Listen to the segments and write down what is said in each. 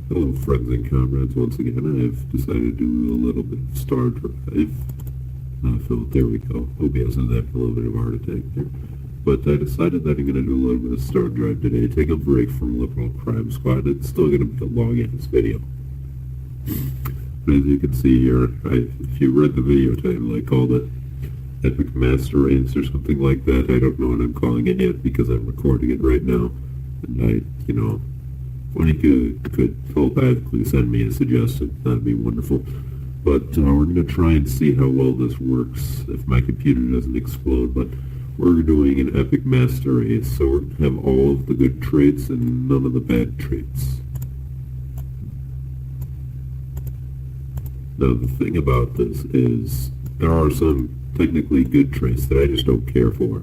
Hello friends and comrades, once again I've decided to do a little bit of Stardrive. So there we go. OBS is having a little bit of a heart attack there. But I decided that I'm going to do a little bit of Stardrive today, take a break from Liberal Crime Squad. It's still going to be a long-ass video. But as you can see here, if you read the video title, I called it Epic Master Race or something like that. I don't know what I'm calling it yet because I'm recording it right now. And when you could telepathically send me a suggestion, that'd be wonderful. But we're going to try and see how well this works if my computer doesn't explode. But we're doing an epic master race, so we're going to have all of the good traits and none of the bad traits. Now, the thing about this is there are some technically good traits that I just don't care for.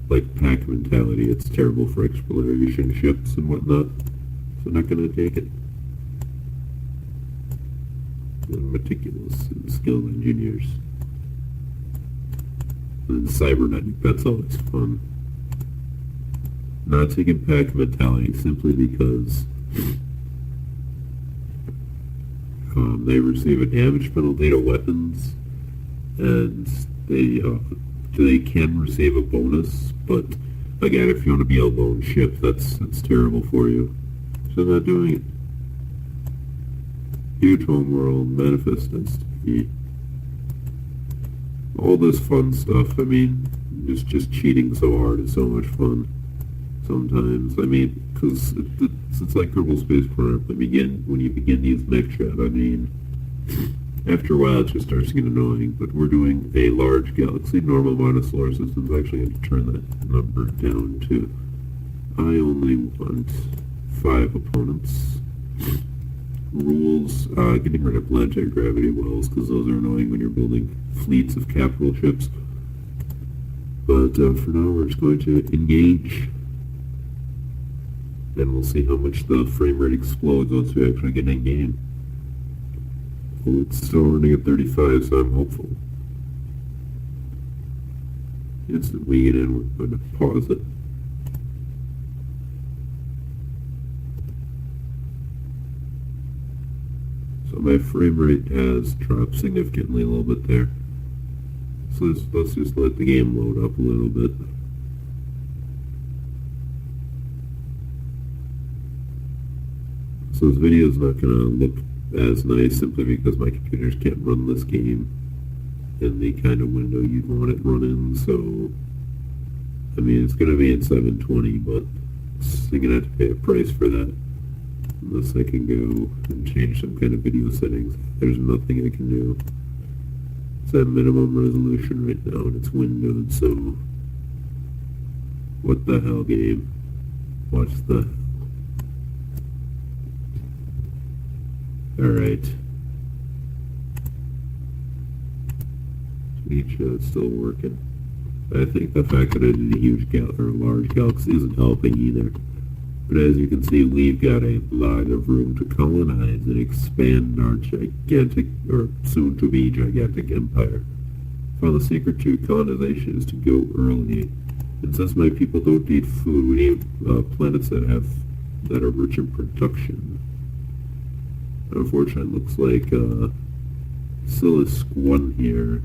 Like pack mentality, it's terrible for exploration ships and whatnot. So not going to take it. And meticulous and skilled engineers. And cybernetic, that's always fun. Not taking pack mentality simply because they receive a damage penalty to weapons, and they can receive a bonus, but again, if you want to be a lone ship, that's terrible for you. So not doing it. Huge homeworld, manifest destiny. All this fun stuff, I mean, just cheating so hard is so much fun. Sometimes, I mean, because it's like Kerbal Space Program. When you begin to use mech chat, I mean, after a while it just starts getting annoying, but we're doing a large galaxy. Normal amount of solar systems. Actually going to turn that number down to, I only want 5 opponents. Rules, getting rid of anti-gravity wells, because those are annoying when you're building fleets of capital ships. But for now, we're just going to engage, and we'll see how much the frame rate explodes once we actually get in game. Well, it's still running at 35, so I'm hopeful. Instant we get in, we're going to pause it. So my frame rate has dropped significantly a little bit there. So let's just let the game load up a little bit. So this video is not going to look as nice simply because my computers can't run this game in the kind of window you'd want it run in. So, I mean, it's going to be in 720, but you're going to have to pay a price for that. Unless I can go and change some kind of video settings. There's nothing I can do. It's at minimum resolution right now and it's windowed, so what the hell, game? What's the Alright. Each shot's still working. I think the fact that I did a huge large galaxy isn't helping either. But as you can see, we've got a lot of room to colonize and expand our gigantic, or soon-to-be gigantic empire. Found the secret to colonization is to go early. And since my people don't need food, we need planets that are rich in production. Unfortunately, it looks like Silisk 1 here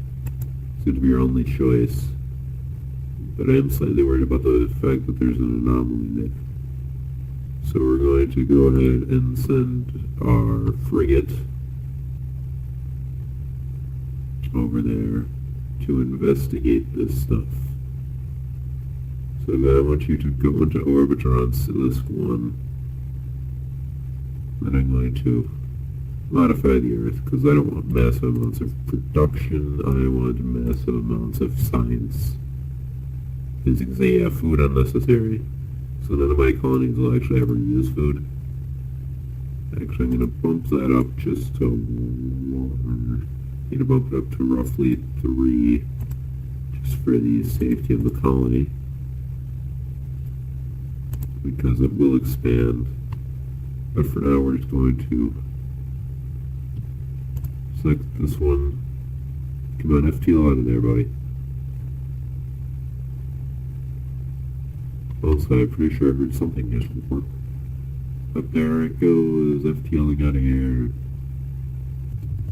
seems to be our only choice. But I am slightly worried about the fact that there's an anomaly there. So we're going to go ahead and send our frigate over there to investigate this stuff. So I want you to go into orbit around Silisk 1. Then I'm going to modify the Earth, because I don't want massive amounts of production, I want massive amounts of science. Because they have food unnecessary. So none of my colonies will actually ever use food. Actually, I'm going to bump that up just to 1. I need to bump it up to roughly 3, just for the safety of the colony. Because it will expand. But for now, we're just going to select this one. Come on, FTL out of there, buddy. Also, I'm pretty sure I heard something just before. Up there it goes, FTLing out of here.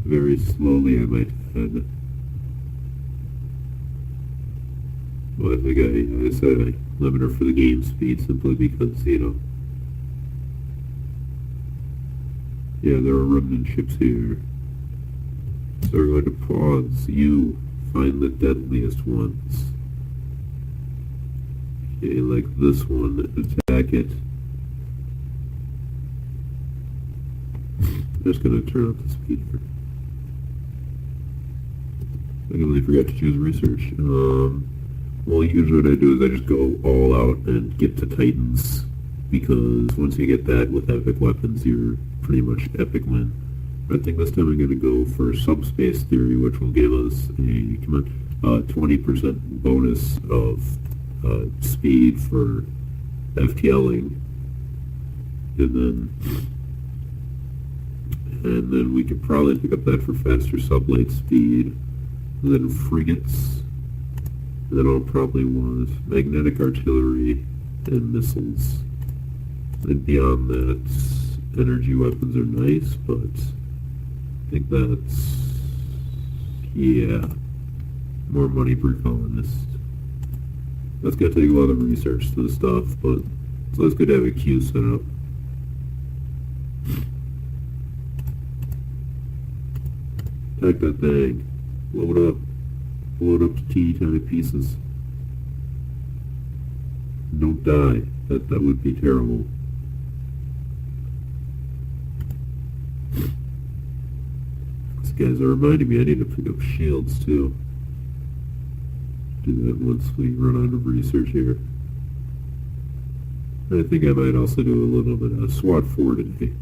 Very slowly, I might add. Well, I think I said I limit her for the game speed simply because, you know, yeah, there are remnant ships here. So we're going to pause. You find the deadliest ones. Okay, like this one, attack it. I'm just going to turn up the speed here. I completely forgot to choose research. Well, usually what I do is I just go all out and get to Titans, because once you get that with epic weapons, you're pretty much epic win. But I think this time I'm going to go for subspace theory, which will give us a 20% bonus of speed for FTLing, and then we could probably pick up that for faster sublight speed, and then frigates. And then I'll probably want magnetic artillery and missiles. And beyond that, energy weapons are nice, but I think that's, yeah, more money per colonist. That's going to take a lot of research to the stuff, but it's always good to have a queue set up. Attack that thing. Blow it up. Blow it up to teeny tiny pieces. Don't die. That would be terrible. These guys are reminding me I need to pick up shields too. Do that once we run out of research here. I think I might also do a little bit of SWAT 4 today,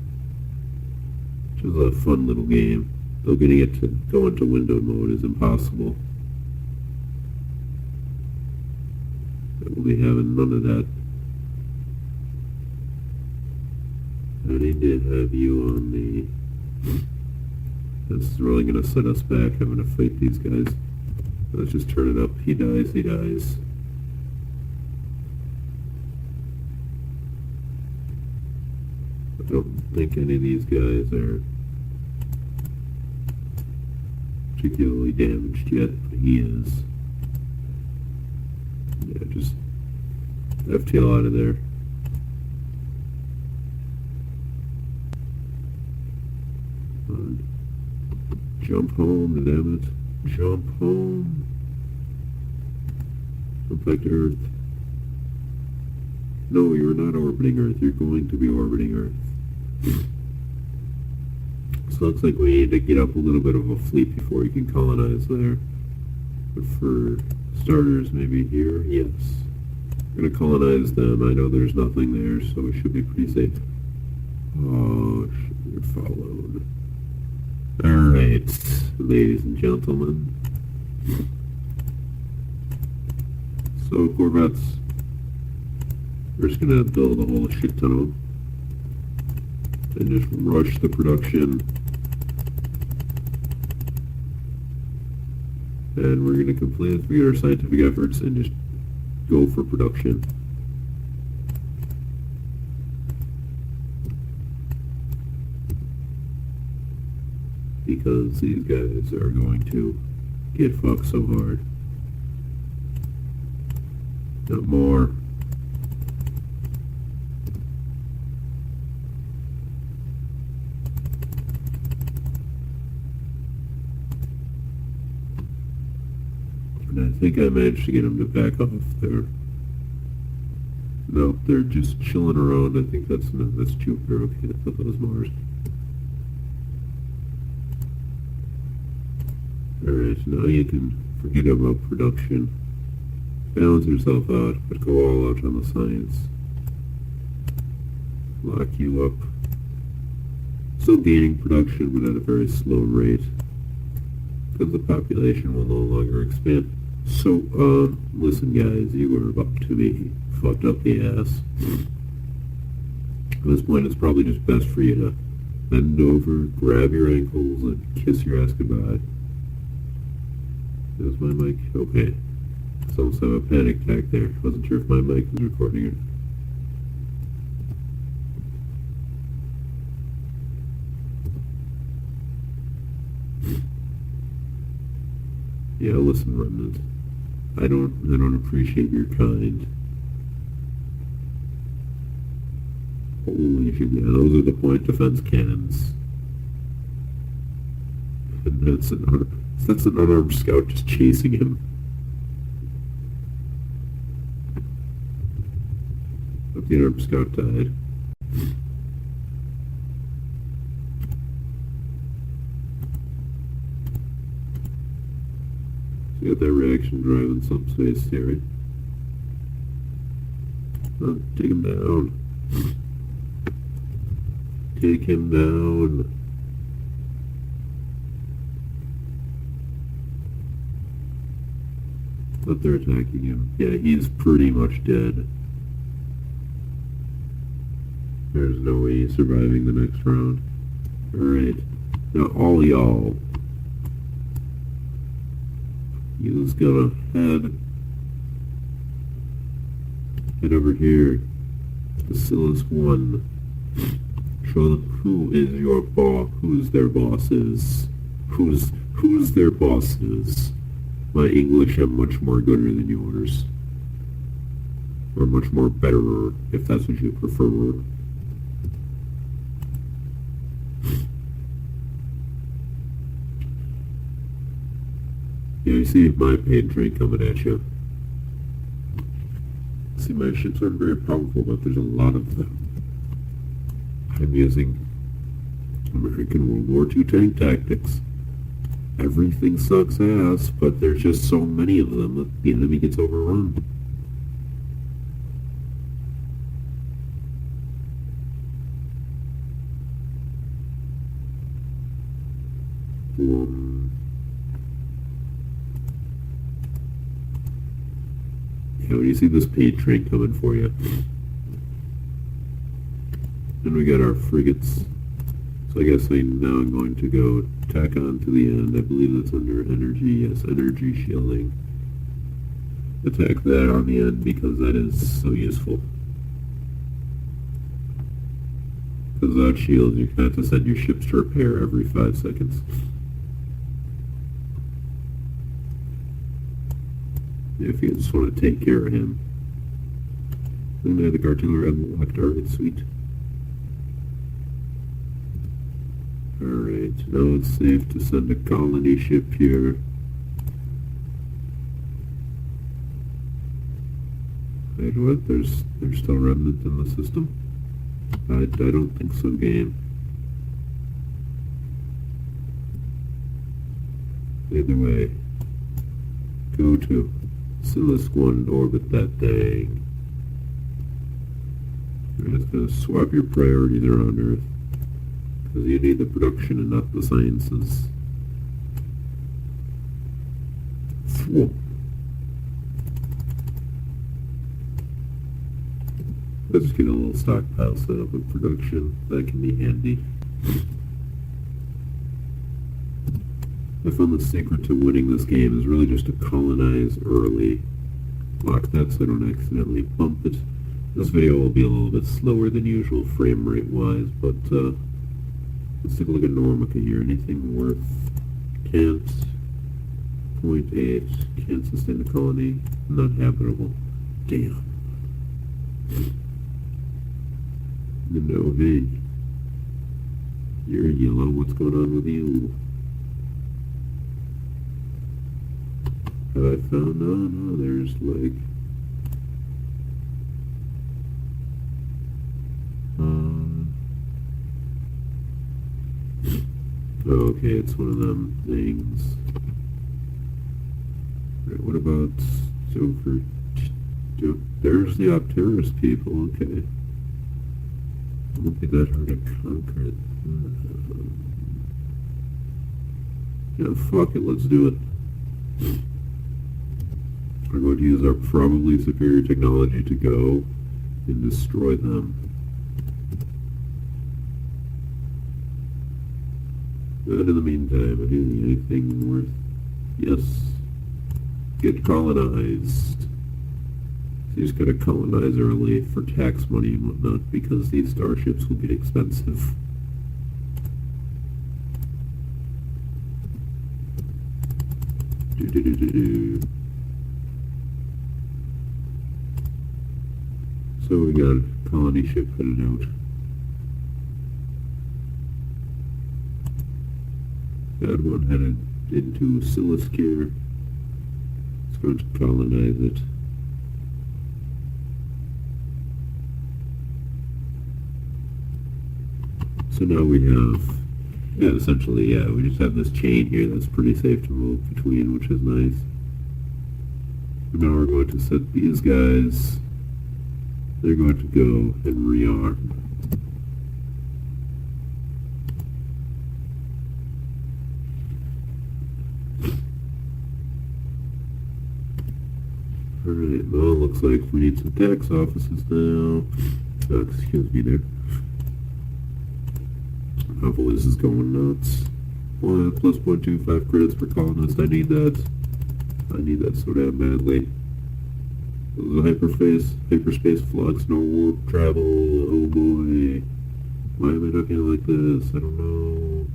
which is a fun little game, though getting it to go into windowed mode is impossible. I will be having none of that. I need to have you on the... This is really going to set us back, having to fight these guys. Let's just turn it up. He dies, he dies. I don't think any of these guys are particularly damaged yet, but he is. Yeah, just FTL out of there. Jump home, damn it. Jump home. Jump back to Earth. No, you're not orbiting Earth. You're going to be orbiting Earth. So it looks like we need to get up a little bit of a fleet before you can colonize there. But for starters, maybe here, yes. We're going to colonize them. I know there's nothing there, so we should be pretty safe. Oh, you're followed. Alright, ladies and gentlemen. So, Corvettes. We're just going to build a whole shit ton of them. And just rush the production. And we're going to complete our scientific efforts and just go for production. Because these guys are going to get fucked so hard. Not more. And I think I managed to get them to back off there. No, they're just chilling around. I think that's Jupiter. Okay, I thought that was Mars. Alright, now you can forget about production. Balance yourself out, but go all out on the science. Lock you up. Still gaining production, but at a very slow rate. Because the population will no longer expand. So, listen guys, you are about to be fucked up the ass. At this point, it's probably just best for you to bend over, grab your ankles, and kiss your ass goodbye. Is my mic? Okay. I almost have a panic attack there. Wasn't sure if my mic was recording it. Yeah, listen, Remnant. I don't appreciate your kind. Holy shit, yeah, those are the point defense cannons. And that's an unarmed scout just chasing him. But the unarmed scout died. So you got that reaction drive in some space theory. Oh, take him down. Take him down. But they're attacking him. Yeah, he's pretty much dead. There's no way he's surviving the next round. Alright. Now all y'all. He's gonna head over here. Bacillus 1. Show them who is your boss, who's their boss is. Who's their boss is. My English am much more gooder than yours. Or much more better, if that's what you prefer. Yeah, you see my paid train coming at you. See, my ships aren't very powerful, but there's a lot of them. I'm using American World War II tank tactics. Everything sucks ass, but there's just so many of them that the enemy gets overrun. Yeah, when you see this paid train coming for you. And we got our frigates. So I guess now I'm going to go tack on to the end. I believe that's under energy. Yes, energy shielding. Attack that on the end because that is so useful. Because without shields, you have to send your ships to repair every 5 seconds. If you just want to take care of him. And I have the artillery unlocked. Alright, sweet. Alright, now it's safe to send a colony ship here. Wait, what? There's still remnant in the system? I don't think so, game. Either way, go to Silisk 1 orbit that thing. You're just going to swap your priorities around Earth. Because you need the production and not the sciences. Whoa. Let's just get a little stockpile set up with production. That can be handy. I found the secret to winning this game is really just to colonize early. Lock that so I don't accidentally bump it. This video will be a little bit slower than usual frame rate wise, but let's take a look at Normica here. Anything worth? Can't. 0.8. Can't sustain a colony. Not habitable. Damn. No, hey. You're yellow. What's going on with you? Have I found? No, there's like... okay, it's one of them things. Right, what about Stoker? There's the Opterus people, okay. It won't be that hard to conquer it. Yeah, fuck it, let's do it. We're going to use our probably superior technology to go and destroy them. But in the meantime, anything worth? Yes. Get colonized. So you just gotta colonize early for tax money and whatnot because these starships will get expensive. So we got a colony ship headed out. Got one headed into Siliskir. It's going to colonize it. So now we have, essentially, we just have this chain here that's pretty safe to move between, which is nice. And now we're going to set these guys. They're going to go and rearm. Alright, well, looks like we need some tax offices now. Oh, excuse me there. Hopefully this is going nuts. Plus 0.25 credits per colonist. I need that. I need that so damn badly. Hyperspace flux, no warp travel. Oh boy. Why am I looking like this? I don't know.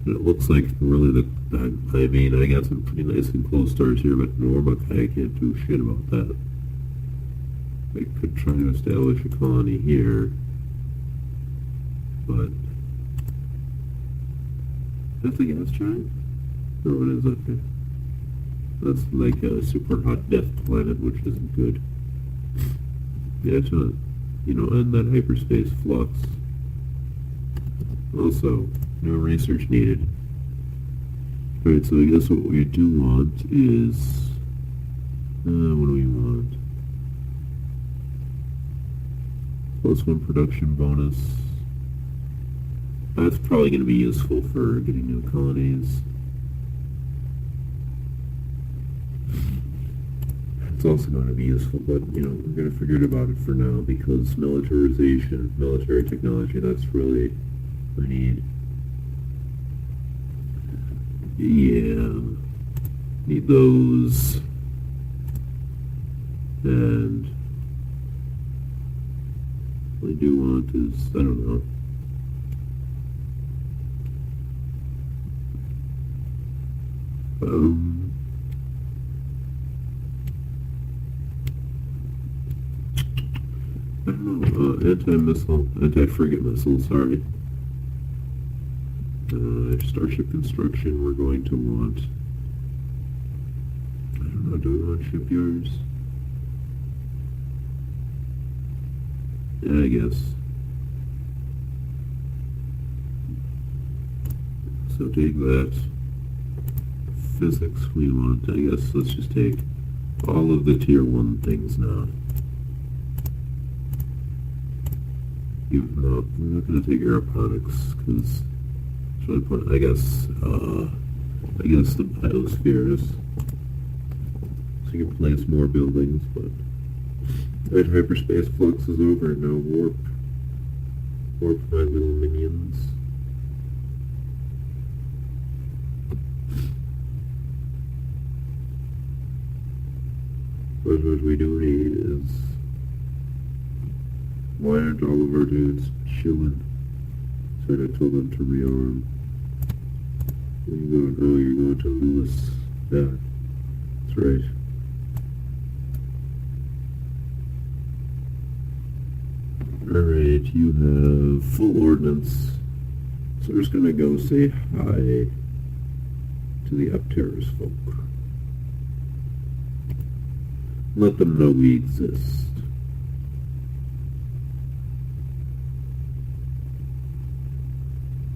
It looks like really I mean, I got some pretty nice and close stars here, but Norbuck, I can't do shit about that. I could try to establish a colony here, but that's a gas giant? Oh, it is, okay. That's like a super hot death planet, which isn't good. Yeah, it's not, and that hyperspace flux. Also, no research needed. Alright, so I guess what we do want is, what do we want? +1 production bonus. That's probably going to be useful for getting new colonies. It's also going to be useful, but, we're going to forget about it for now because militarization, military technology, that's really what we need. Yeah. Need those. And what I do want is, I don't know. I don't know, anti-frigate missile, sorry. Starship construction, we're going to want, I don't know, do we want shipyards? Yeah, I guess. So take that. Physics we want, I guess. Let's just take all of the tier 1 things now. Even though we're not going to take aeroponics, because it's really important. I guess the biosphere is, so you can place more buildings, but that hyperspace flux is over, now warp my little minions. But what we do need is, why aren't all of our dudes chilling? So I told them to rearm. You're going to Lewis. Yeah, that's right. Alright, you have full ordnance. So we're just gonna go say hi to the Upterrors folk. Let them know we exist.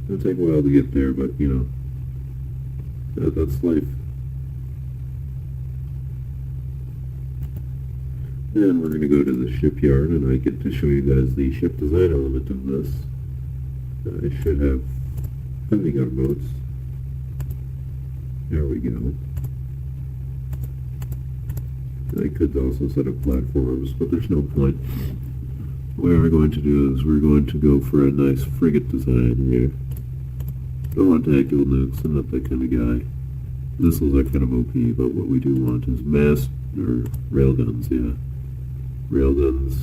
It'll take a while to get there, but that's life. And we're going to go to the shipyard, and I get to show you guys the ship design element of this. I should have hunting gunboats. There we go. I could also set up platforms, but there's no point. What we're going to do is we're going to go for a nice frigate design here. Don't want tactical nukes, I'm not that kind of guy. Missiles are kind of OP, but what we do want is railguns, yeah. Railguns,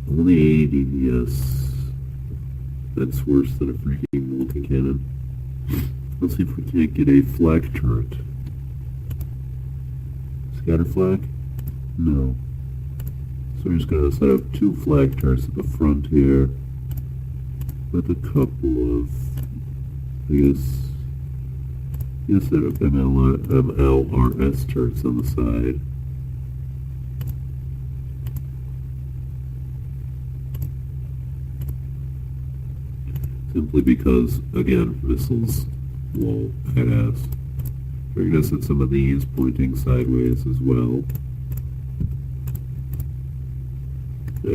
only 80 DPS. That's worse than a freaking multi-cannon. Let's see if we can't get a flak turret. Scatter flak? No. So we're just going to set up 2 flag turrets at the front here with a couple of, I guess set up MLRS turrets on the side. Simply because, again, missiles, whoa, badass. We're going to set some of these pointing sideways as well.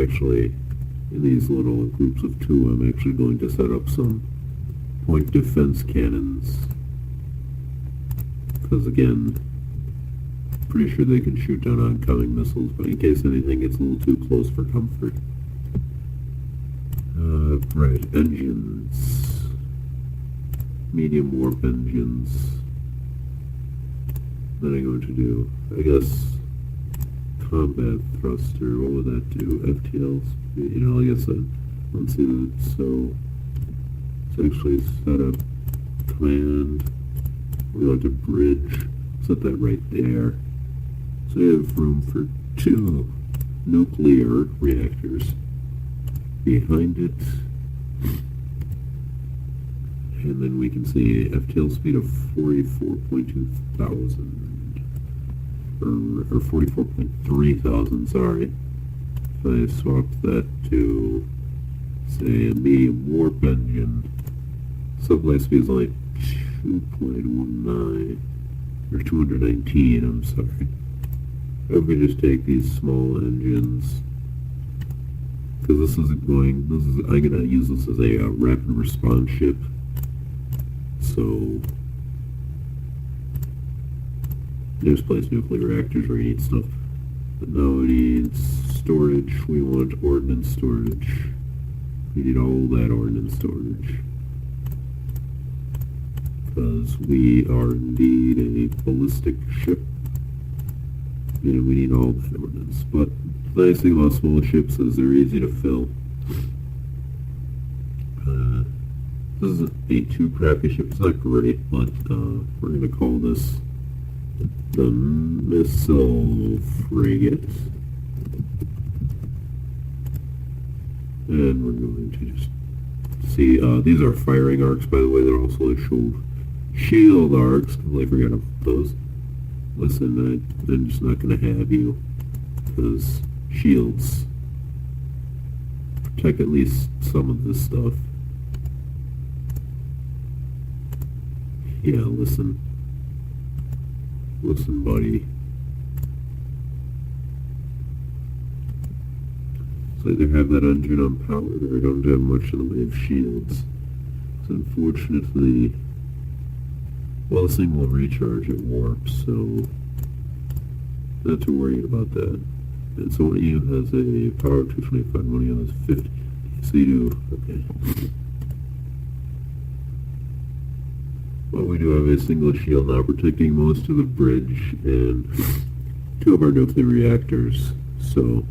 Actually, in these little groups of 2, I'm actually going to set up some point defense cannons. Because again, pretty sure they can shoot down oncoming missiles, but in case anything gets a little too close for comfort. Right, engines. Medium warp engines. Then I'm going to do, I guess, combat thruster. What would that do? FTLs? You know, I guess let's see that. So, let's actually set up command. We're going to bridge. Set that right there. So you have room for 2 nuclear reactors behind it. And then we can see FTL speed of 44.2 thousand. Or 44.3 thousand, sorry. If I swap that to, say, a medium warp engine, sublight speed is only 2.19, or 219, I'm sorry. If we just take these small engines, because I'm going to use this as a rapid response ship. So, there's place nuclear reactors where you need stuff. But now we need storage. We want ordnance storage. We need all that ordnance storage. Because we are indeed a ballistic ship. And we need all that ordnance. But the nice thing about small ships is they're easy to fill. This is a 2 crappy ship. It's not great, but we're going to call this the Missile Frigate. And we're going to just see, these are firing arcs, by the way. They're also shield arcs. Completely forgot about those. Listen, I'm just not going to have you, because shields protect at least some of this stuff. Yeah, listen, buddy. So they have that engine on power, or don't have much in the way of shields. So unfortunately, well, this thing will recharge at warp, so not too worried about that. And so one of you has a power of 225, one of you has 50. So you do, okay. Well, we do have a single shield now protecting most of the bridge and 2 of our nuclear reactors. So,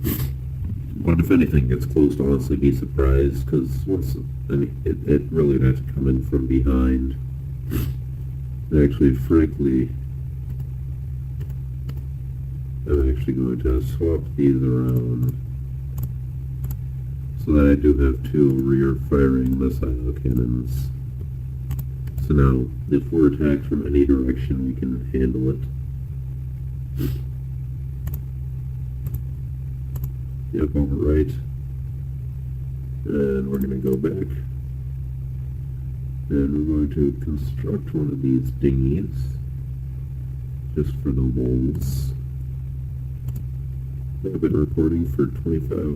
what if anything gets close, to honestly be surprised, because it really has to come in from behind. Actually, frankly, I'm actually going to swap these around so that I do have 2 rear-firing missile cannons. So now, if we're attacked from any direction, we can handle it. Yep, overwrite. And we're going to go back. And we're going to construct one of these dinghies, just for the lulz. I've been recording for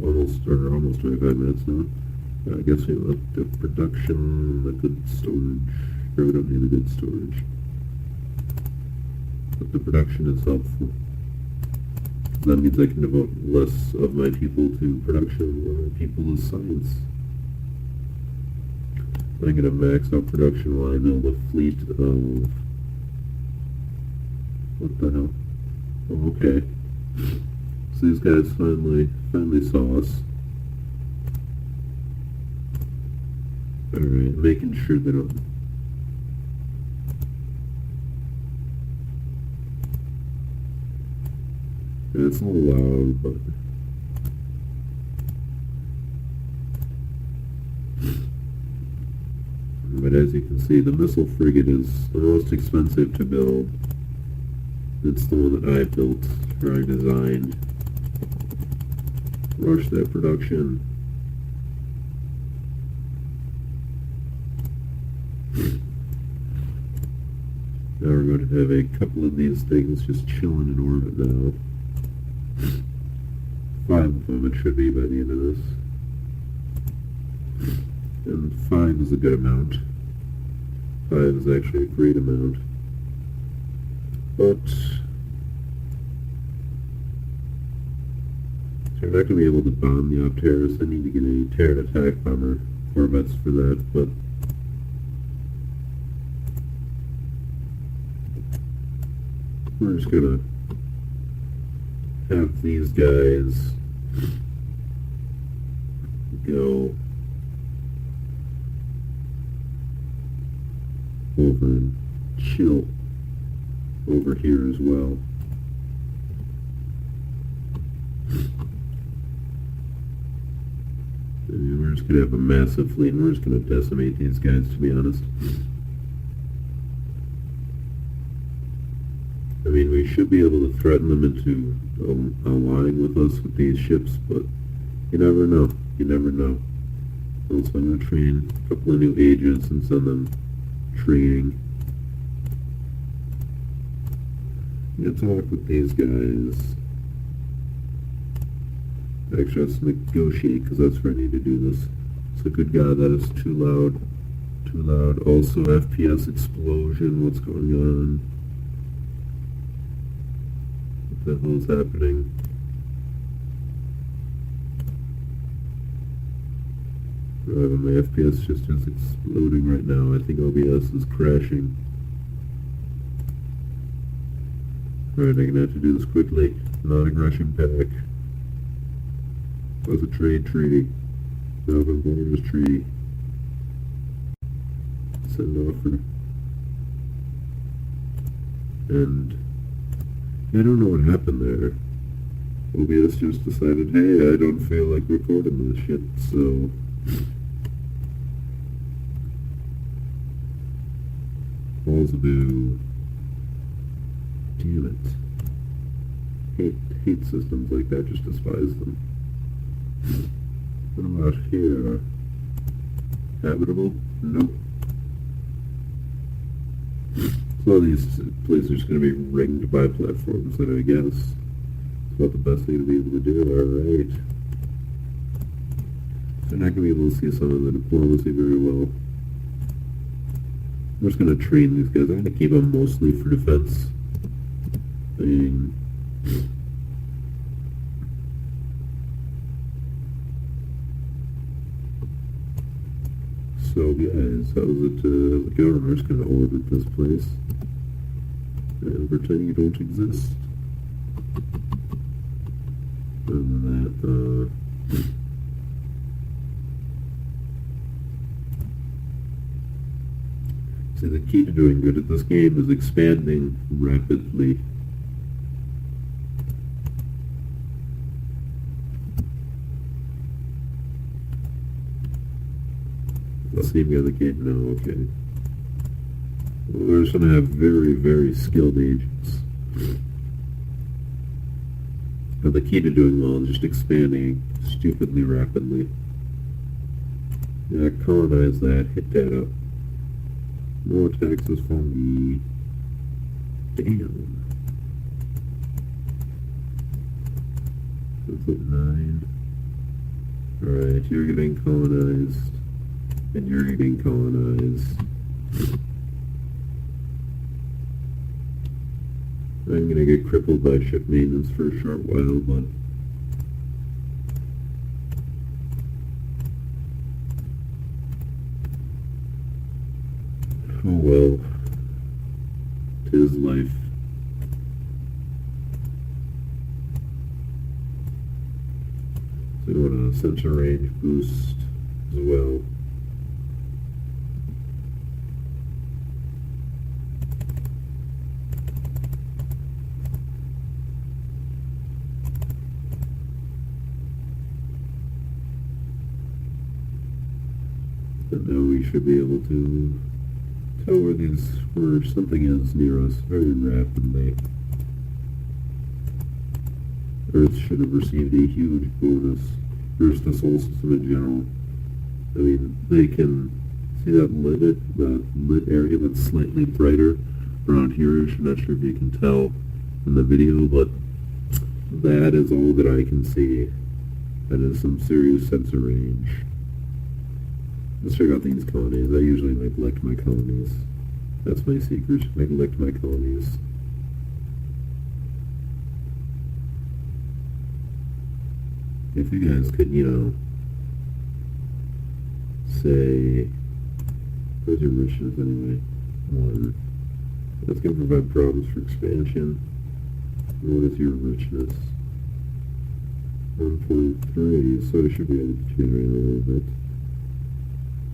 almost 25 minutes now. I guess we want the production, the good storage. Or we don't need the good storage. But the production is helpful. That means I can devote less of my people to production, more of my people to science. I'm going to max out production while I build a fleet of... What the hell? Oh, okay. So these guys finally saw us. Alright, making sure they don't... It's a little loud, but... But as you can see, the missile frigate is the most expensive to build. It's the one that I built, or I designed. Rush that production. Now we're going to have a couple of these things just chilling in orbit now. 5 of them it should be by the end of this. And 5 is a good amount. 5 is actually a great amount. But they're not going to be able to bomb the Opteris. I need to get a Terran attack bomber corvettes for that, but we're just going to have these guys go over and chill over here as well. And we're just going to have a massive fleet, and we're just going to decimate these guys, to be honest. I mean, we should be able to threaten them into allying with us with these ships, but you never know. You never know. Also, I'm going to train a couple of new agents and send them training. I'm going to talk with these guys. Actually, let's negotiate, because that's where I need to do this. So, good God, that is too loud. Too loud. Also, FPS explosion. What's going on? What the hell is happening? My FPS just is exploding right now. I think OBS is crashing. Alright, I'm gonna have to do this quickly. Non-aggression pack. What's a trade treaty? Open borders treaty. Send offer. And I don't know what happened there. OBS just decided, hey, I don't feel like recording this shit, so... Balls-a-boo. Damn it. Hate systems like that, just despise them. What about here? Habitable? Nope. So these places are just going to be ringed by platforms, then I guess. It's about the best thing to be able to do, alright. They're not going to be able to see some of the diplomacy very well. I'm just going to train these guys. I'm going to keep them mostly for defense. I mean... So guys, how's it going? We're just going to orbit this place and pretend you don't exist. And that, see, the key to doing good at this game is expanding rapidly. The same guy that gate? No, okay. Well, we're just going to have very, very skilled agents. But the key to doing well is just expanding stupidly rapidly. Yeah, colonize that, hit that up. More taxes for me. Damn. That's at 9. Alright, you're getting colonized. And you're getting colonized. I'm gonna get crippled by ship maintenance for a short while, but oh well. 'Tis life. So we want a center range boost as well. And now we should be able to tell where something is near us very rapidly. Earth should have received a huge bonus. First, the solar system in general. I mean, they can see that lit area that's slightly brighter around here. I'm not sure if you can tell in the video, but that is all that I can see. That is some serious sensor range. Let's check out these colonies. I usually neglect my colonies. That's my secret. Neglect my colonies. If you guys could, say, where's your richness anyway? 1. That's going to provide problems for expansion. What is your richness? 1.3, so I should be able to generate a little bit.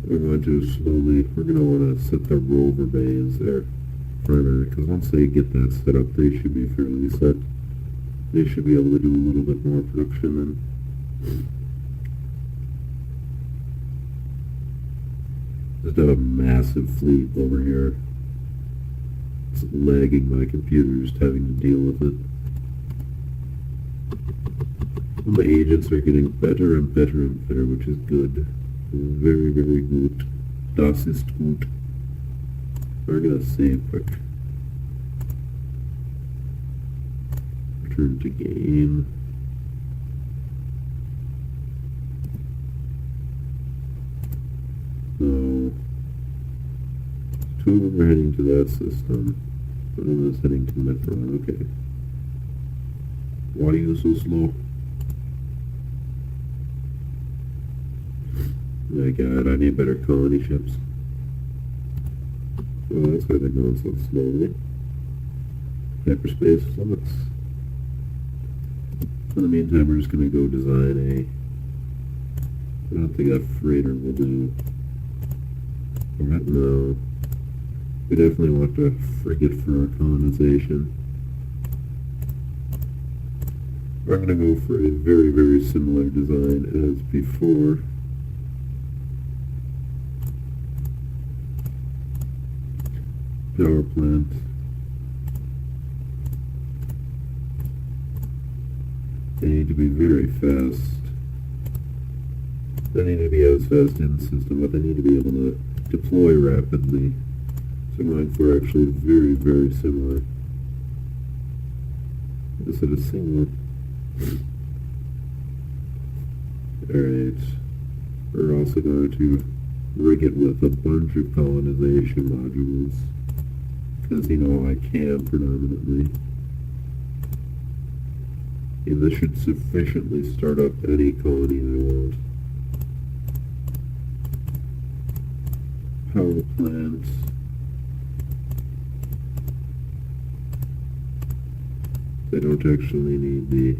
We're going to we're going to want to set the rover bays there primary, because once they get that set up, they should be fairly set. They should be able to do a little bit more production than just have a massive fleet over here. It's lagging my computer, just having to deal with it. And my agents are getting better and better and better, which is good. Very, very good. Das ist gut. We're gonna save quick. Return to game. So, 2 of them are heading to that system. 1 of them is heading to Metron. Okay. Why are you so slow? My god, I need better colony ships. Well, that's why they're going so slowly. Hyperspace limits. In the meantime, we're just going to go design I don't think that freighter will do. No. We definitely want a frigate for our colonization. We're going to go for a very, very similar design as before. Power plant. They need to be very fast. They need to be as fast in the system, but they need to be able to deploy rapidly. So mine for actually very, very similar. Instead of single. Alright. We're also going to rig it with a bunch of colonization modules. Because, I can predominantly. And this should sufficiently start up any colony I want. Power plants. They don't actually need the...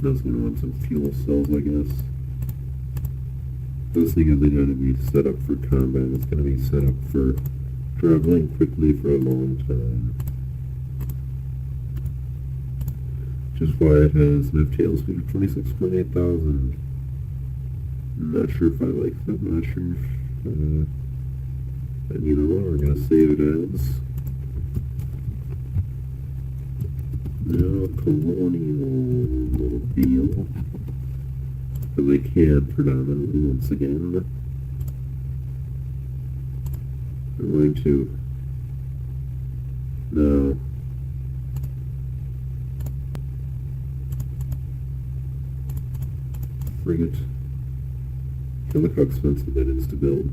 That's going to want some fuel cells, I guess. This thing isn't going to be set up for combat. It's going to be set up for traveling quickly for a long time. Which is why it has an FTL speed of 26.8 thousand. Not sure if I like that. I'm not sure if... but we're going to save it as... colonial deal. Because I can predominantly once again. I'm going to now frigate. Look how expensive that is to build.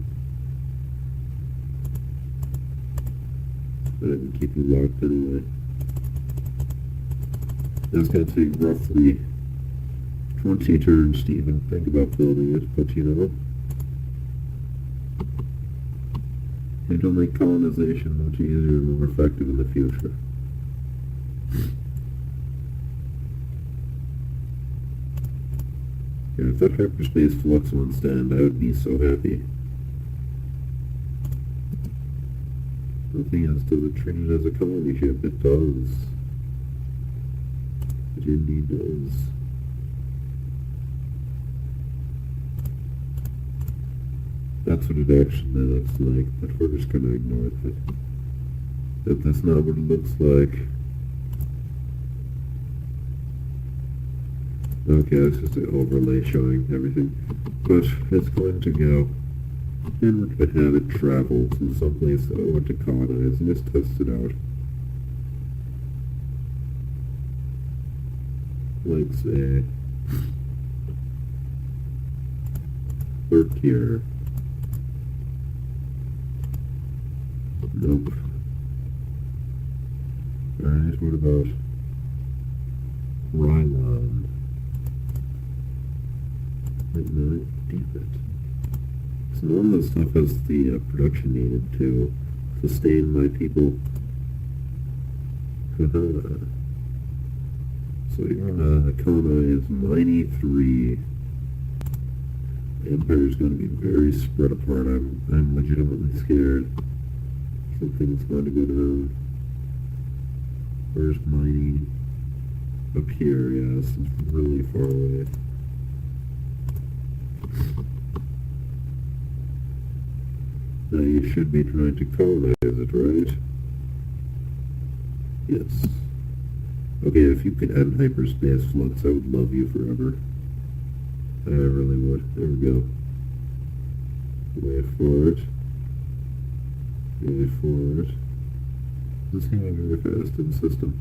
But I can keep you locked anyway. It's going to take roughly 20 turns to even think about building it, but it'll make colonization much easier and more effective in the future. Yeah, if that hyperspace flux won't stand, I would be so happy. The thing is, does it treat it as a colony ship? It does. It indeed does. that's what it actually looks like, but we're just going to ignore that. That's not what it looks like. Okay, this is the overlay showing everything, but it's going to go, and we're going to have it travel to some place that I want to colonize and just test it out. Like, say, third tier. Nope. Alright, what about Rylon? No, damn it. So none of this stuff has the production needed to sustain my people. So your Kona is 93. The Empire's going to be very spread apart. I'm legitimately scared. Something's going to go down. Where's mining? Up here, yes. It's really far away. Now you should be trying to colonize it, right? Yes. Okay, if you could end hyperspace flux, I would love you forever. I really would. There we go. Wait for it. Wait for it. This is going very fast in the system.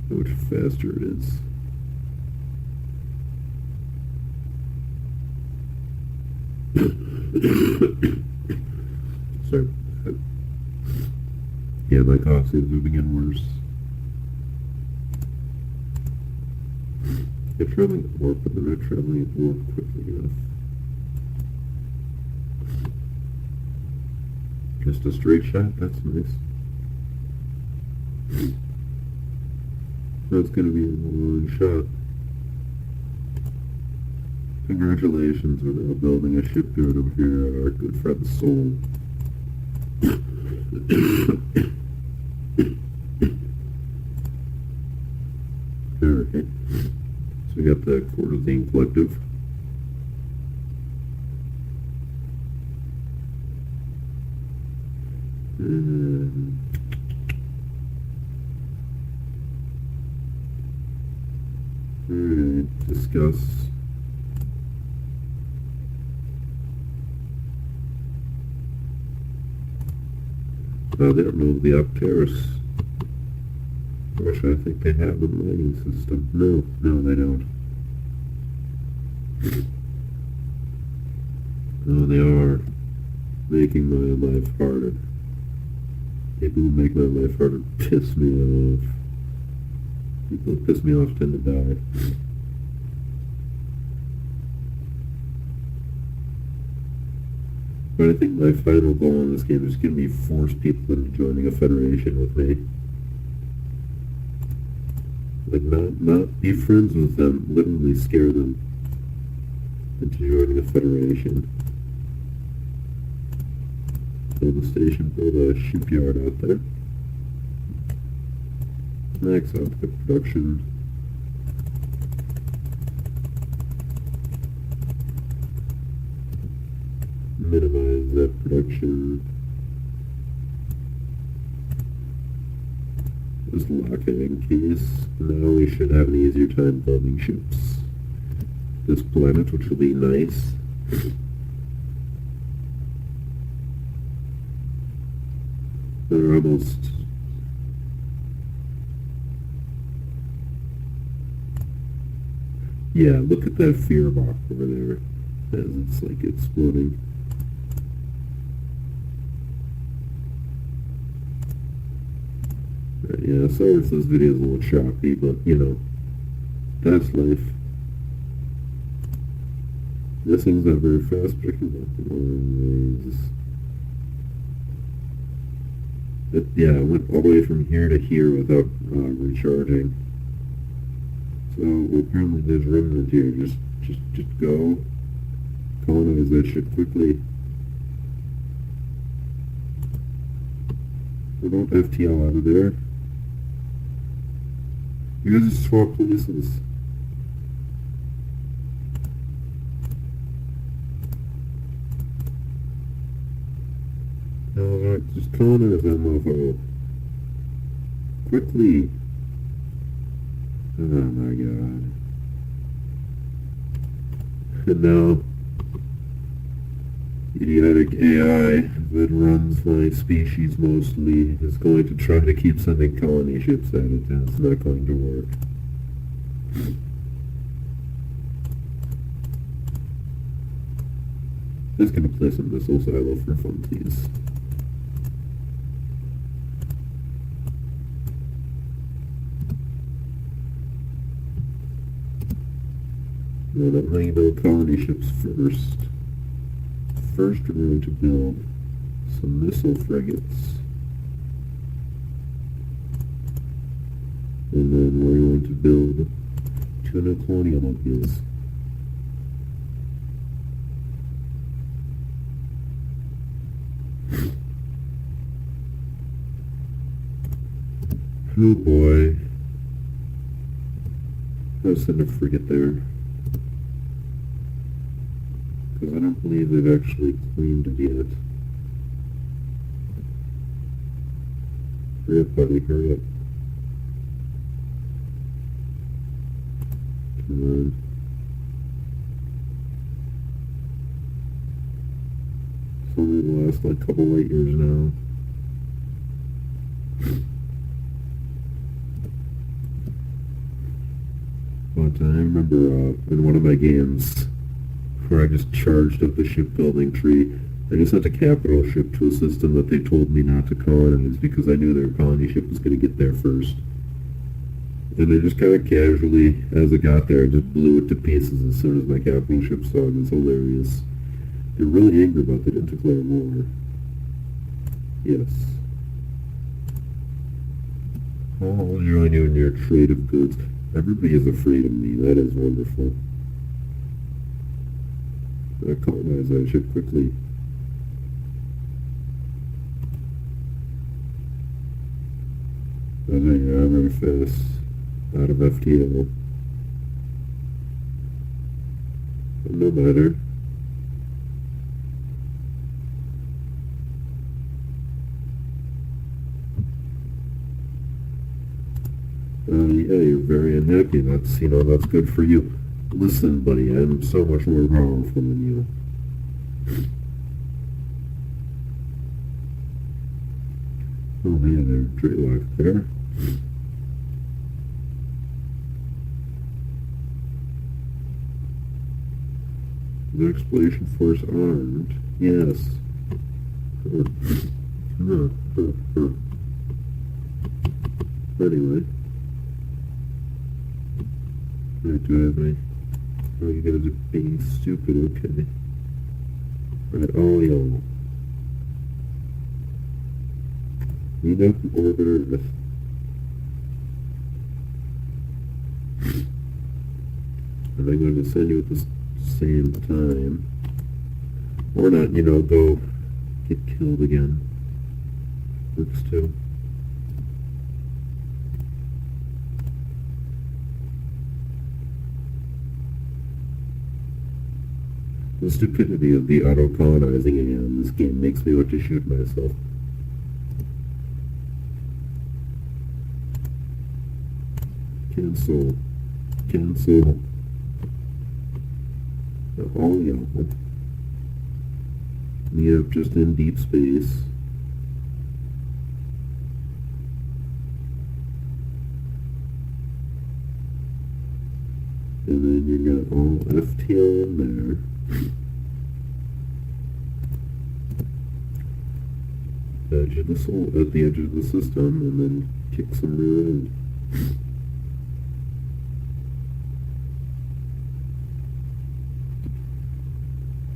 How much faster it is. Sorry. Yeah, my cough seems to be getting worse. They're traveling at warp, but they're not traveling at warp quickly enough. Just a straight shot, that's nice. That's gonna be a one shot. Congratulations, we're now building a shipyard over here, our good friend Soul. Okay. So we got the Courtesine Collective. Alright, discuss. They don't know the Opteris. Which I think they have the mining system. No, they don't. No, they are making my life harder. People who make my life harder piss me off. People who piss me off tend to die. But I think my final goal in this game is going to be force people into joining a federation with me. Like, not be friends with them, literally scare them into joining a federation. Build a station, build a shipyard out there. Max out the production. Minimize that production. Just lock it in case. Now we should have an easier time building ships. This planet, which will be nice. They're almost... Yeah, look at that fear box over there. As it's like exploding. Yeah, sorry if this video is a little choppy, but, you know, that's life. This thing's not very fast, but I can go yeah, I went all the way from here to here without recharging. So, apparently there's remnant here. Just go. Colonize that shit quickly. So don't FTL out of there. You guys just swap places. Alright, just calling it then, mofo. Quickly! Oh my god. And now, idiotic AI that runs my species mostly is going to try to keep sending colony ships at it, and it's not going to work. Just gonna place a missile silo for funsies. Well, I'm going to build colony ships first. First, we're going to build some missile frigates. And then we're going to build tuna colonial mobiles. Oh boy. I'll send a frigate there. Because I don't believe they've actually claimed it yet. Hurry up, buddy, hurry up. Come on. It's only the last, like, couple light years now. But I remember in one of my games where I just charged up the shipbuilding tree, I just sent a capital ship to a system that they told me not to colonize because I knew their colony ship was going to get there first. And I just kind of casually, as it got there, I just blew it to pieces as soon as my capital ship saw it. It was hilarious. They're really angry about they didn't declare war. Yes. I'll join you in your trade of goods. Everybody is afraid of me. That is wonderful. I colonize that ship quickly. Oh, yeah, very fast. Out of FTL. But no matter. Yeah, you're very unhappy. That's good for you. Listen, buddy, I'm so much more powerful than you. Oh, yeah, there's tree lock there. The exploration force armed. Yes. Anyway. Right, do I have my... Oh, you guys are being stupid, okay. Right, oh, yo. Meet up in orbit Earth. And I'm going to send you at the same time. Or not, go get killed again. Works too. The stupidity of the auto-colonizing again in this game makes me want to shoot myself. Cancel. Cancel. Oh, yeah. Meet up just in deep space. And then you got all FTL in there. At the edge of the system, and then kick some rear end.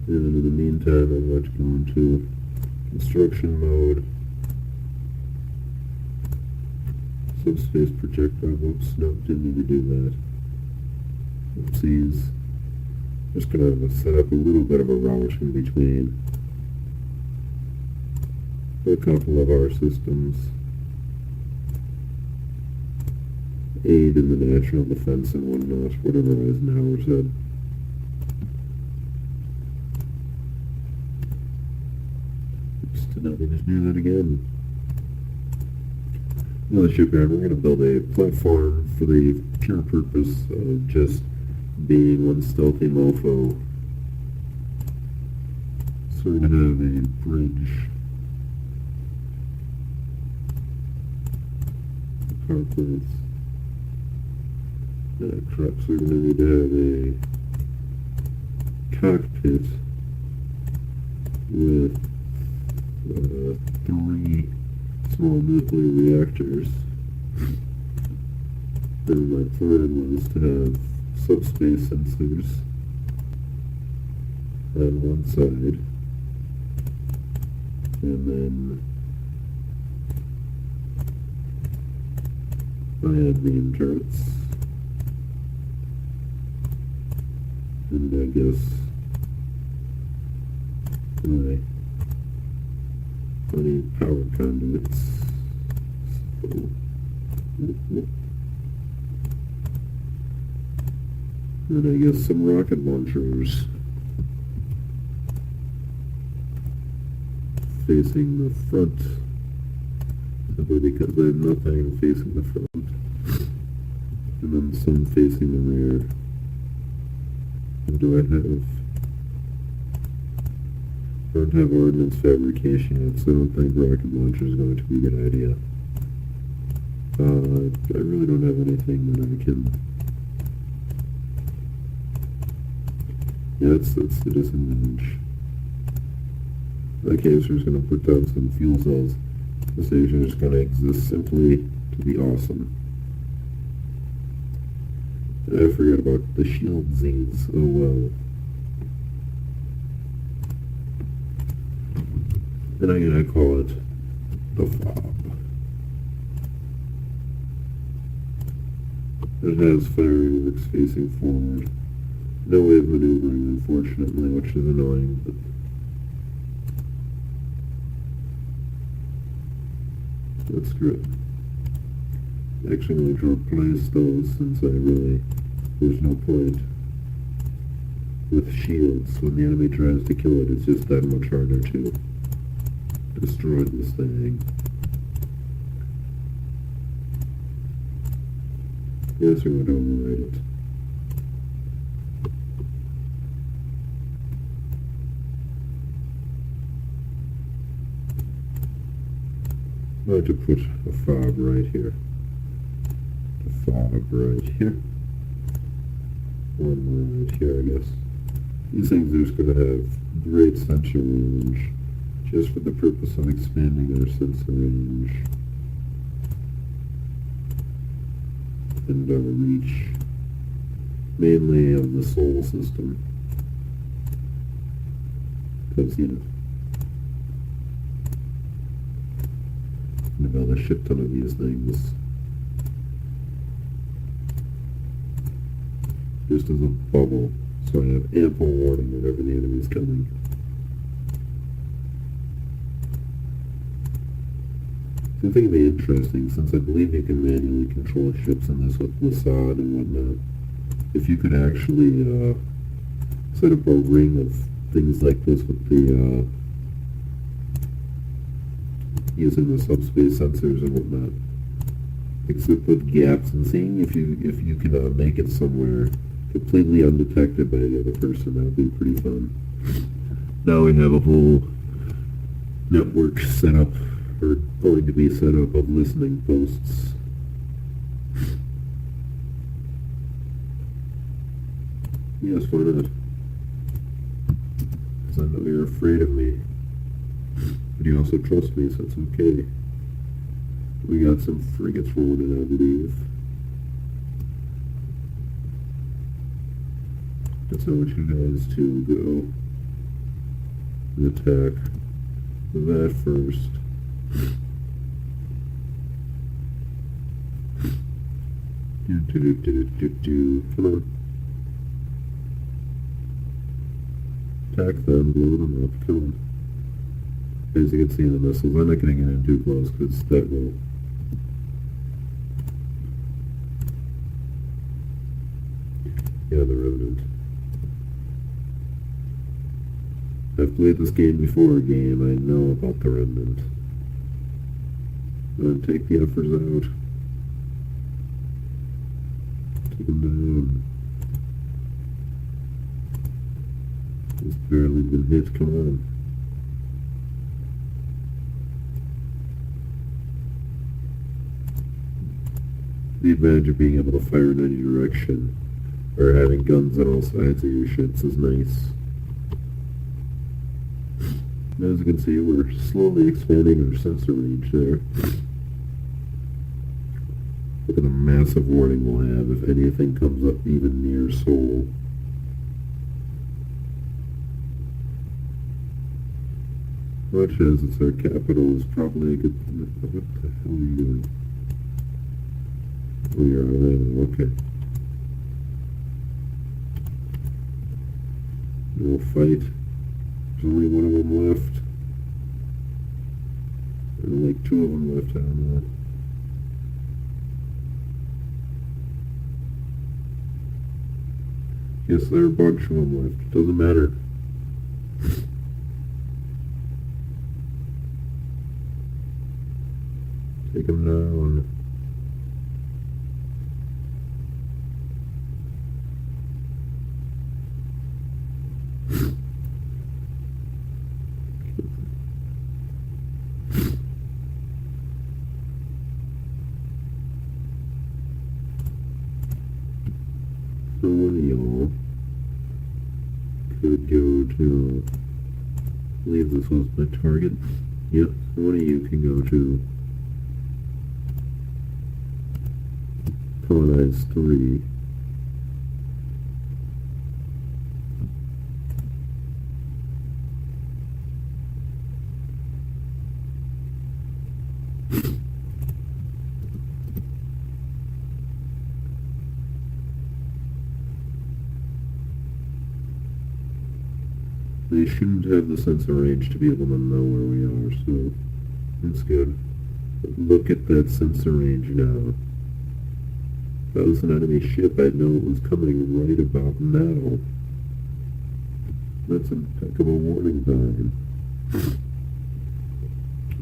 And in the meantime, I'm going to go into construction mode. Subspace projectile. Whoops, no, didn't need to do that. Oopsies. Just going to set up a little bit of a route in between a couple of our systems. Aid in the national defense and whatnot, whatever Eisenhower said. And now they just do that again. Another shipyard. We're going to build a platform for the pure purpose of just being one stealthy mofo. So we're going to have a bridge. Power plants. Crap, so we're going to need to have a cockpit with 3 small nuclear reactors. And my plan was to have subspace sensors on one side, and then ion beam turrets, and I guess plenty of power conduits. And I guess some rocket launchers facing the front, simply because I have nothing facing the front, and then some facing the rear. And do I don't have ordnance fabrication yet, so I don't think rocket launcher is going to be a good idea. I really don't have anything that I can... Yeah, that's the disadvantage. Okay, so we're just going to put down some fuel cells. The station is going to exist simply to be awesome. And I forgot about the shieldsies. Oh well. And I'm going to call it the FOB. It has fireworks facing forward. No way of maneuvering, unfortunately, which is annoying, but... That's good. Actually, I'm going to replace those since there's no point with shields. When the enemy tries to kill it, it's just that much harder to destroy this thing. Yes, we're going to override it. I'm going to put a FOB right here. A FOB right here. One right here, I guess. These things are just going to have great sensor range, just for the purpose of expanding their sensor range. And our reach, mainly of the solar system. Because, you know, and about a shit ton of these things. Just as a bubble, so I have ample warning whenever the enemy is coming. So I think it'd be interesting, since I believe you can manually control ships in this with Mossad and whatnot, if you could actually set up a ring of things like this with the using the subspace sensors and whatnot, except with gaps, and seeing if you can make it somewhere completely undetected by the other person. That would be pretty fun. Now we have a whole network set up, or going to be set up, of listening posts. Yes, why not? Because I know you're afraid of me. But you also trust me, so it's okay. We got some frigates rolling in, I believe. That's how I want you guys to go and attack that first. Come on. Attack them, blow them up, come on. As you can see in the missiles, I'm not going to get in too close because that will... Yeah, the Revenant. I I've played this game before, game. I know about the remnant. And take the effers out. Take them down. He's barely been hit. Come on. The advantage of being able to fire in any direction, or having guns on all sides of your ships, is nice. As you can see, we're slowly expanding our sensor range there. Look at the massive warning we'll have if anything comes up even near Seoul. Much as it's our capital, is probably a good... What the hell are you doing? Oh, you're on island, okay. We'll fight. There's only one of them left. There are like two of them left, I don't know. Yes, there are a bunch of them left. Doesn't matter. Take them down. So one of y'all could go to, I believe this was my target. Yep, one of you can go to colonize 3. They shouldn't have the sensor range to be able to know where we are, so that's good. But look at that sensor range now. If that was an enemy ship, I'd know it was coming right about now. That's a heck of a warning time.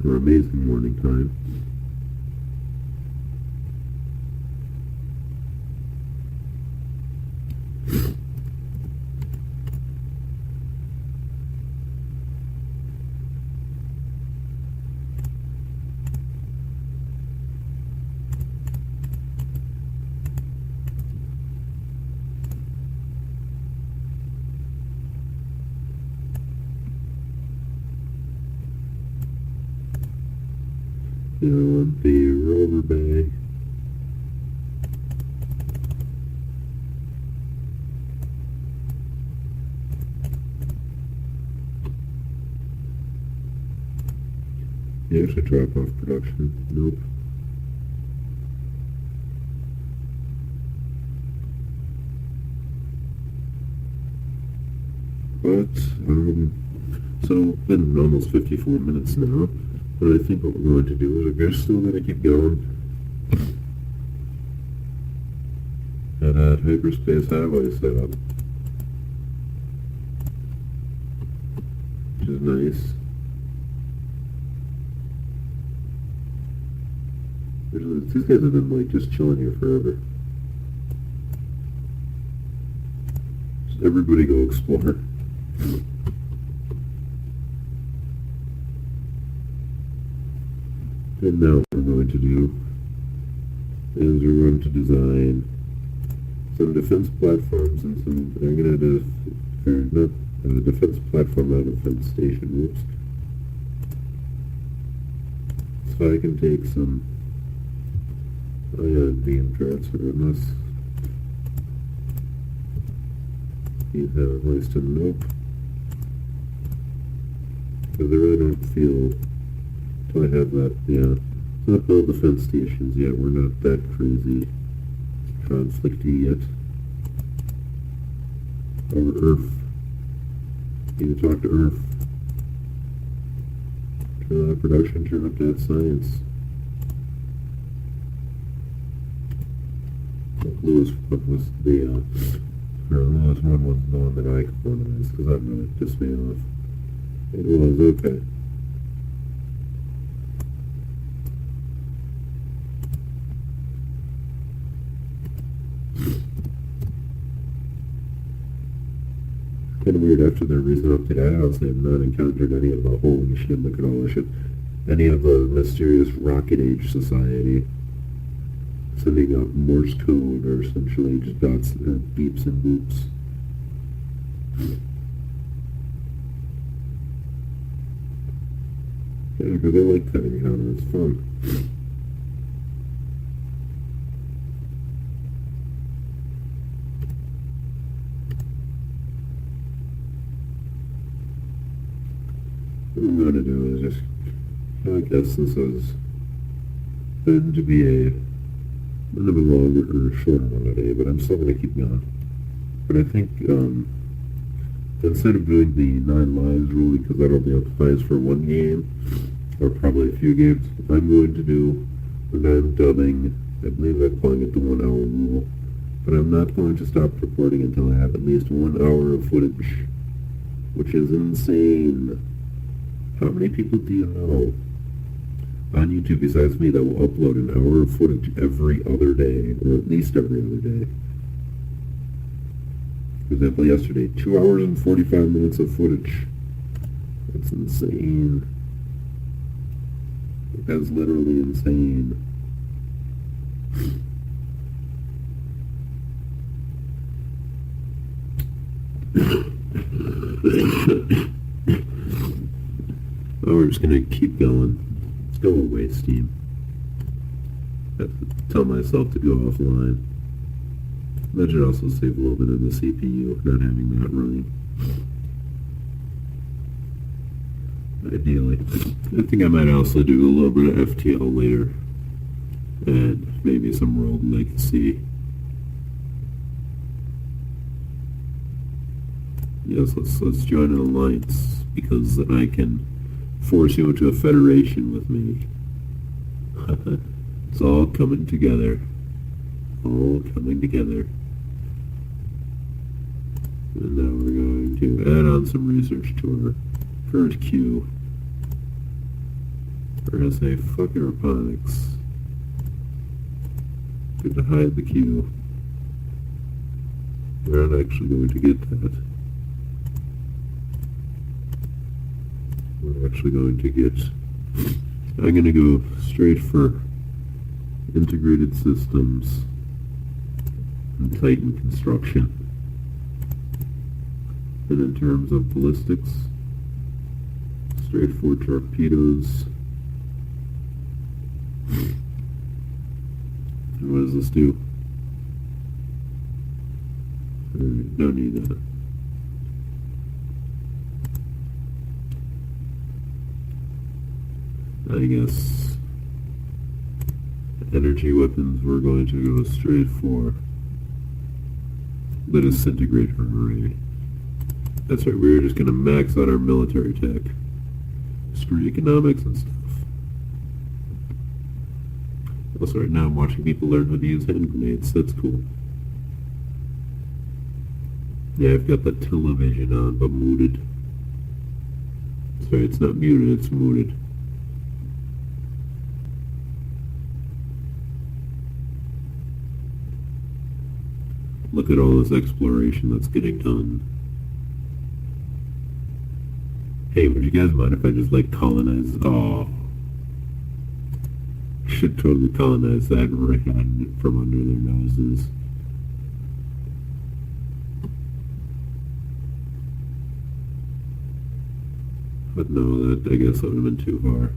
Or amazing warning time. On the rover bay. You actually drop off production. Nope. But, so, been almost 54 minutes now. But I think what we're going to do is we're still going to keep going. And at hyperspace highway setup. Which is nice. These guys have been like just chilling here forever. Just everybody go explore. And now what we're going to do is we're going to design some defense platforms and some, I'm going to not a defense platform, not a defense station, whoops. So I can take some ion beam transfer on this. You have at least a nope. Because I really don't feel I have that, yeah. So not build defense stations yet. We're not that crazy conflicty yet. Over Earth. Need to talk to Earth. Turn on production, turn up that science. Lewis one was the, or Lewis one was the one that I colonized, because I'm going to piss me off. It was okay. Kind of weird after their recent update. I honestly have not encountered any of the holy shit, look at all this shit. Any of the mysterious Rocket Age Society sending out Morse code or essentially just dots, beeps and boops. Yeah, because I like cutting it out and it's fun. What I'm going to do is just, I guess this is going to be a little bit longer or shorter one today, but I'm still going to keep going. But I think instead of doing the 9 lives rule, because that'll be optimized for one game, or probably a few games, I'm going to do what I'm dubbing, I believe I'm calling it the 1 hour rule, but I'm not going to stop recording until I have at least 1 hour of footage, which is insane. How many people do you know on YouTube besides me that will upload an hour of footage every other day, or at least every other day? For example, yesterday, 2 hours and 45 minutes of footage. That's insane. That's literally insane. Oh, we're just gonna keep going. Let's go away, Steam. I have to tell myself to go offline. That should also save a little bit of the CPU, not having that running. Ideally. I think I might also do a little bit of FTL later. And maybe some World Legacy. Yes, let's join an alliance, because then I can force you into a federation with me. It's all coming together. All coming together. And now we're going to add on some research to our current queue. We're going to say, fuck aeroponics. Good to hide the queue. We're not actually going to get that. We're actually going to get... I'm going to go straight for integrated systems and Titan construction. And in terms of ballistics, straight for torpedoes. And what does this do? Don't need that. I guess energy weapons we're going to go straight for the disintegrator array. That's right, we were just going to max out our military tech. Screw economics and stuff. Also right now I'm watching people learn how to use hand grenades, that's cool. Yeah, I've got the television on, but muted. Sorry, it's not muted, it's muted. Look at all this exploration that's getting done. Hey, would you guys mind if I just, like, colonize? Oh. Should totally colonize that right from under their noses. But no, that, I guess that would have been too far.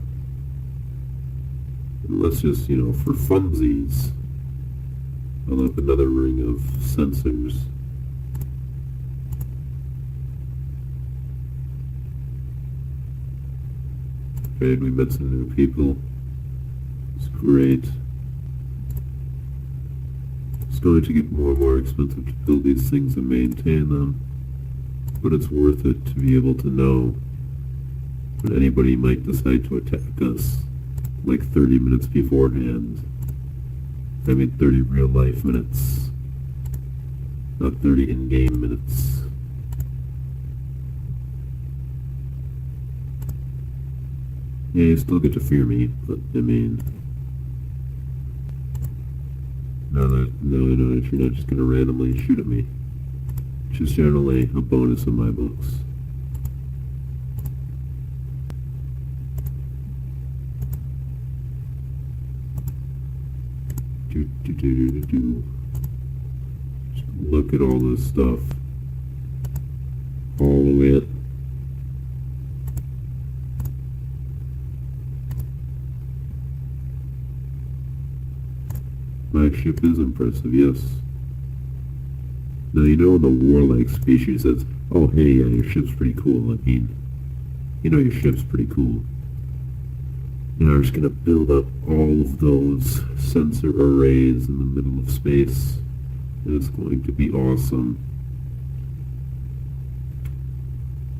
And let's just, you know, for funsies, I'll up another ring of sensors. Great, we met some new people. It's great. It's going to get more and more expensive to build these things and maintain them. But it's worth it to be able to know when anybody might decide to attack us, like 30 minutes beforehand. I mean 30 real life minutes, not 30 in-game minutes. Yeah, you still get to fear me, but I mean, now I know that you're not just gonna randomly shoot at me, which is generally a bonus in my books. Just look at all this stuff. All the way up. My ship is impressive, yes. Now, you know, the warlike species says, oh, hey, yeah, your ship's pretty cool. I mean, you know, your ship's pretty cool. You know, we're just going to build up all of those sensor arrays in the middle of space. And it's going to be awesome.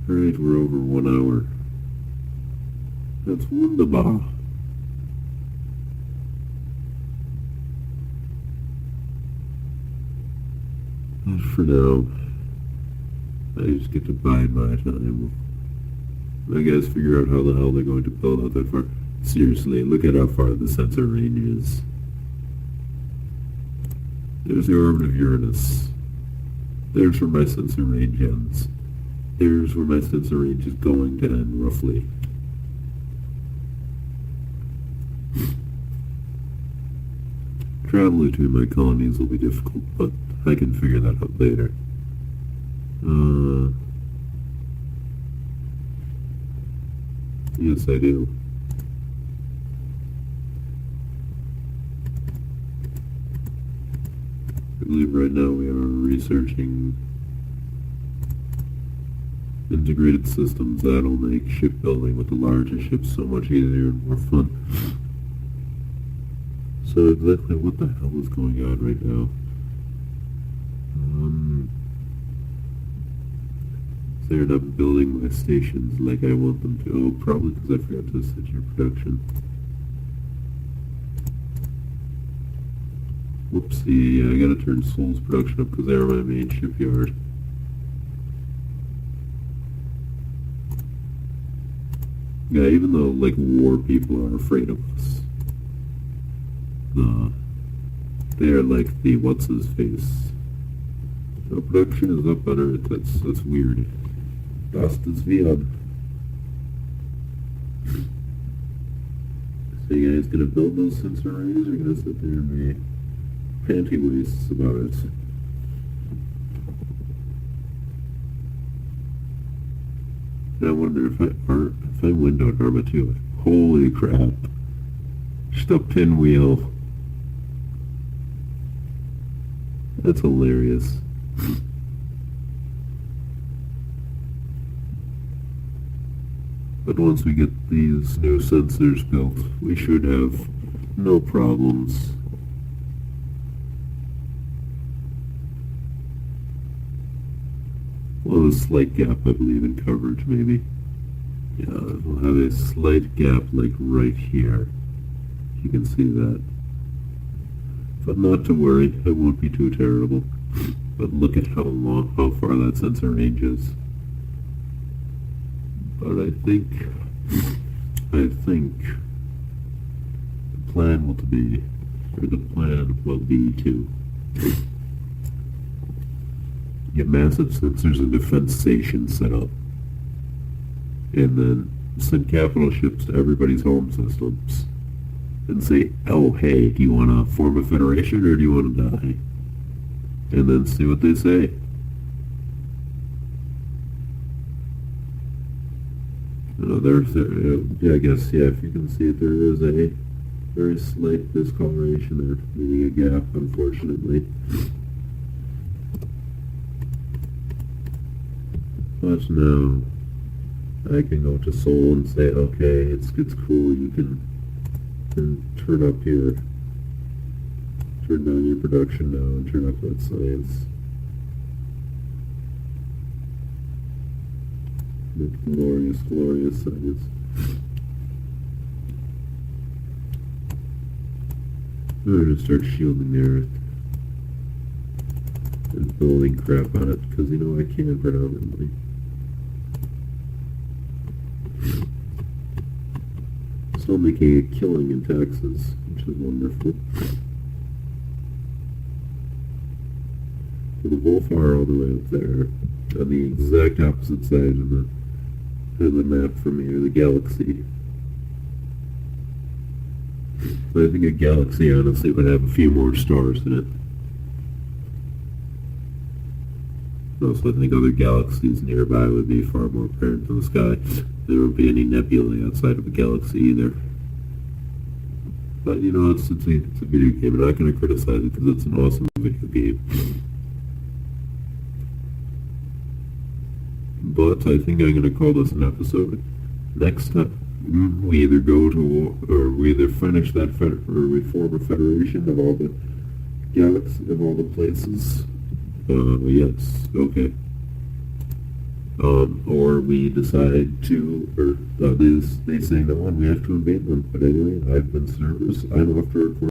Alright, we're over 1 hour. That's wunderbar. But for now, I just get to bide my time. My guys figure out how the hell they're going to build out that far. Seriously, look at how far the sensor range is. There's the orbit of Uranus. There's where my sensor range ends. There's where my sensor range is going to end, roughly. Travel between my colonies will be difficult, but I can figure that out later. Yes, I do. I believe right now we are researching integrated systems that'll make shipbuilding with the larger ships so much easier and more fun. So exactly what the hell is going on right now? They're not building my stations like I want them to. Oh, probably because I forgot to set your production. Whoopsie, I gotta turn Soul's production up because they're my main shipyard. Yeah, even though, like, war people are afraid of us. They're like the what's-his-face. No production is up on Earth. That's weird. Das ist weird. So you guys gonna build those sensor arrays, or gonna sit there and be panty waists about it? And I wonder if I windowed Arma too. Holy crap. Just a pinwheel. That's hilarious. But once we get these new sensors built, we should have no problems. Well, a slight gap, I believe, in coverage, maybe. Yeah, we'll have a slight gap, like right here. You can see that. But not to worry, it won't be too terrible. But look at how far that sensor range is. But I think the plan will be to get massive sensors and defense stations set up, and then send capital ships to everybody's home systems and say, oh, hey, do you want to form a federation or do you want to die? And then see what they say. I guess, if you can see it, there is a very slight discoloration there, meaning a gap, unfortunately. But now, I can go to Seoul and say, okay, it's cool, you can turn down your production now and turn up that science. The glorious, glorious science. I'm going to start shielding the Earth and building crap on it, because, I can predominantly. still making a killing in Texas, which is wonderful. The Bullfire all the way up there, on the exact opposite side of the map from here, the galaxy. So I think a galaxy honestly would have a few more stars in it. Also, I think other galaxies nearby would be far more apparent in the sky. There won't be any nebulae outside of a galaxy either. But, you know, it's a video game. I'm not going to criticize it because it's an awesome video game. But I think I'm going to call this an episode. Next time, we either go to war, or we either finish that, or we form a federation of all the galaxies, of all the places. Yes, okay. Or we decide to, or they say no, and we have to invade them. But anyway, I've been Service. I'm off to record.